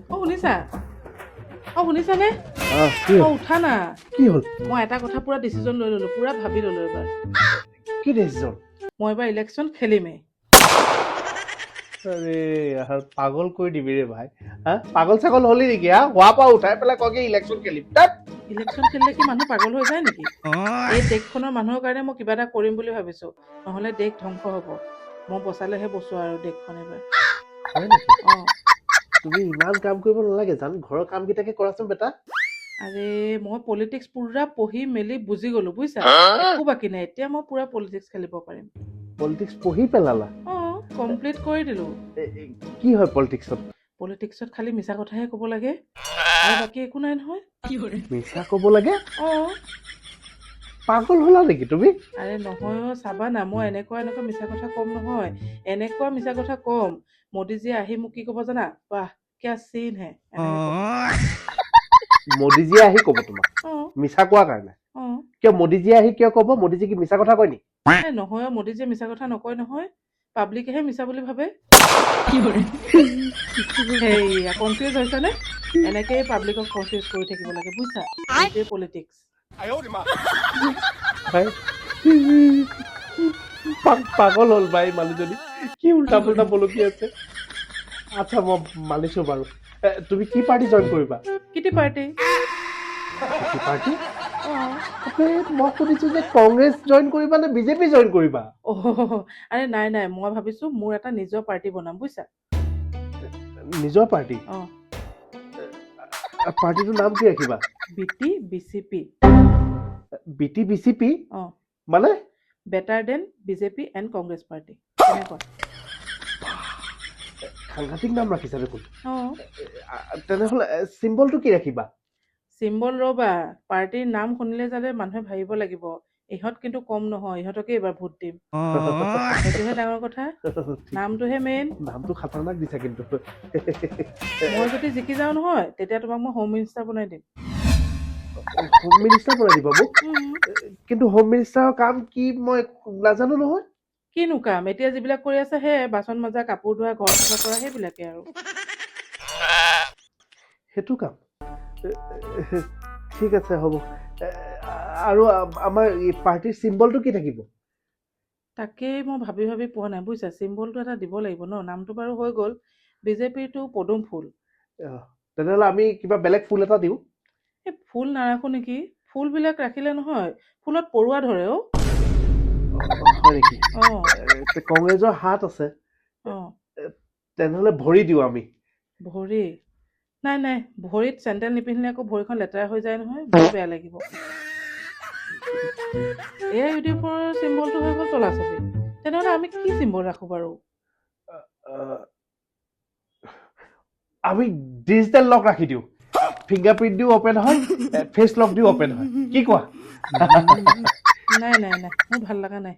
শুনিছা? শুনিছানে? কি হ'ল? উঠা না। কি হ'ল? মই এটা কথা পুৰা ডিচিজন লৈ ললো, পুৰা ভাবি ললো এবাৰ। কি ডিচিজন? মই এবাৰ ইলেকশ্যন খেলিমেই। আৰে ইয়াৰ পাগল কৰি দিবি ৰে ভাই। হা পাগল ছাগল হলি নেকি? হা হোৱাৰ পৰা উঠাই পেলাই কগে ইলেকশ্যন খেলিম। ইলেকশ্যন খেলিলে কি মানুহ পাগল হৈ যায় নেকি? এই দেশখনৰ মানুহৰ কাৰণে মই কিবা এটা কৰিম বুলি ভাবিছো, নহলে দেশ ধ্বংস হব। মই বচালেহে বচোৱা আৰু দেশখন এবাৰ। হয় নেকি? অ তুমি ইমান কাম কৰিব নালাগে, জান ঘৰৰ কাম কেইটাকে কৰাচোন বেটা। আৰে মই পলিটিক্স পুৰা পঢ়ি মেলি বুজি গলো বুজিছা, একো বাকী নাই। এতিয়া মই পুৰা পলিটিক্স খেলিব পাৰিম। পলিটিক্স পঢ়ি পেলালা? কমপ্লিট কৰি দিলো। কি হয় পলিটিক্সত? পলিটিক্সত খালি মিছা কথাহে ক'ব লাগে, আৰু বাকী একো নাই নহয়। মিছা ক'ব লাগে? অ পাগল হলা নেকি তুমি? আৰে নহয় চাবা না, মই এনেকুৱা মিছা কথা কম নহয়। এনেকুৱা মিছা কথা কম, মোদীজীয়ে আহি মোক কি ক'ব জানা? বাহ কিয়া চিন হে, এনেকে ক'ব। মোদীজীয়ে আহি কব তোমাক অ মিছা কোৱাৰ কাৰণে? অ কিয় মোদীজীয়ে আহি কিয় কব? মোদীজী কি মিছা কথা কয় নি? নহয়, মোদীজীয়ে মিছা কথা নকয় নহয়, পাব্লিকেহে মিছা বুলি ভাবে। সেয়া কনফিউজ হৈছে নে? এনেকেই পাব্লিকক কনফিউজ কৰি থাকিব লাগে বুজিছা, এইটোৱে পলিটিক্স। পাগল হ'ল বাই মানুহজনী, কি উল্টা পুল্টা বলকি আছে। আচ্ছা মই মানিছো বাৰু। তুমি কি পাৰ্টি জইন কৰিবা? Kitty party. কি পাৰ্টি? মই শুনিছো যে কংগ্ৰেছ জইন কৰিবা নে বিজেপি জইন কৰিবা? আৰে নাই মই ভাবিছো মোৰ এটা নিজৰ পাৰ্টি বনাম বুজিছা। নিজৰ পাৰ্টি? অ পাৰ্টিটোৰ নাম কি ৰাখিবা? বিটি বিচিপি। বিটি বিচিপি অ মানে? Better than BJP and Congress party, কেনেকুৱা? সাংঘাতিক নাম ৰাখিছা দেখোন। অ তেনেহলে চিম্বলটো কি ৰাখিবা? চিম্বল ৰবা, পাৰ্টিৰ নাম শুনিলে যাতে মানুহে ভাবিব লাগিব ইহঁত কিন্তু কম নহয়, ইহঁতকে এইবাৰ ভোট দিম। সেইটোহে ডাঙৰ কথা, নামটোহে মেইন। নামটো খাতাৰনাক দিছা কিন্তু। মই যদি জিকি যাওঁ নহয়, তেতিয়া তোমাক মই হোম মিনিষ্টাৰ বনাই দিম। হোম মিনিষ্টাৰ বনাই দিবা মোক? কিন্তু হোম মিনিষ্টাৰৰ কাম কি মই নাজানো নহয়। কিনো কাম? এতিয়া যিবিলাক কৰি আছে সেয়ে, বাচন মাজা, কাপোৰ ধোৱা, ঘৰ চাফা কৰা, সেইবিলাকে আৰু। সেইটো কাম? ঠিক আছে হ'ব। আৰু আমাৰ পাৰ্টিৰ চিম্বলটো কি থাকিব? তাকেই মই ভাবি পোৱা নাই বুজিছা, চিম্বলটো এটা দিব লাগিব ন। নামটো বাৰু হৈ গ'ল, বিজেপিৰটো পদুম ফুল। তেনেহলে আমি কিবা বেলেগ ফুল এটা দিওঁ। এই ফুল নাৰাখো নেকি? ফুলবিলাক ৰাখিলে নহয় ফুলত পৰুৱা ধৰে অ। হয় নেকি? অ কংগ্ৰেছৰ হাত আছে, অ তেনেহলে ভৰি দিওঁ আমি। ভৰি? নাই ভৰিত চেণ্ডেল নিপিন্ধিলে আকৌ ভৰিখন লেতেৰা হৈ যায় নহয়, বৰ বেয়া লাগিব। এয়া ইউটিউবৰ চিম্বলটো হৈ গ'ল তলা ছবি। তেনেহলে আমি কি চিম্বল ৰাখো বাৰু? আমি ডিজিটেল লক ৰাখি দিওঁ। ফিংগাৰপ্ৰিন্ট দিও অপেন হয়, ফেচ লক দিও অপেন হয়। কি কোৱা? নাই মোৰ ভাল লগা নাই।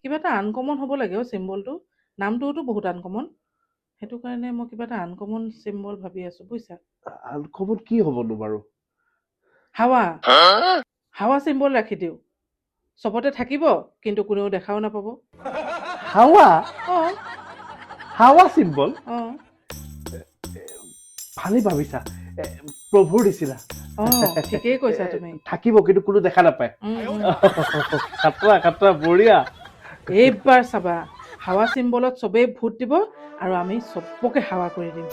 কিবা এটা আনকমন হ'ব লাগে অ চিম্বলটো। নামটোওতো বহুত আনকমন, সেইটো কাৰণে মই কিবা এটা আনকমন চিম্বল ভাবি আছো বুজিছা। আনকমন কি হ'বনো বাৰু? হাৱা চিম্বল ৰাখি দিওঁ। চবতে থাকিব কিন্তু কোনেও দেখাও নাপাব। হাৱা? অ হাৱা চিম্বল? অ ভালেই ভাবিছা, প্ৰভুৰ নিচিনা। ঠিকেই কৈছা তুমি। থাকিব কিন্তু কোনো দেখা নাপায়। খাতৰা বঢ়িয়া। এইবাৰ চাবা, হাৱা চিম্বলত চবেই ভোট দিব আৰু আমি চবকে হাৱা কৰি দিম।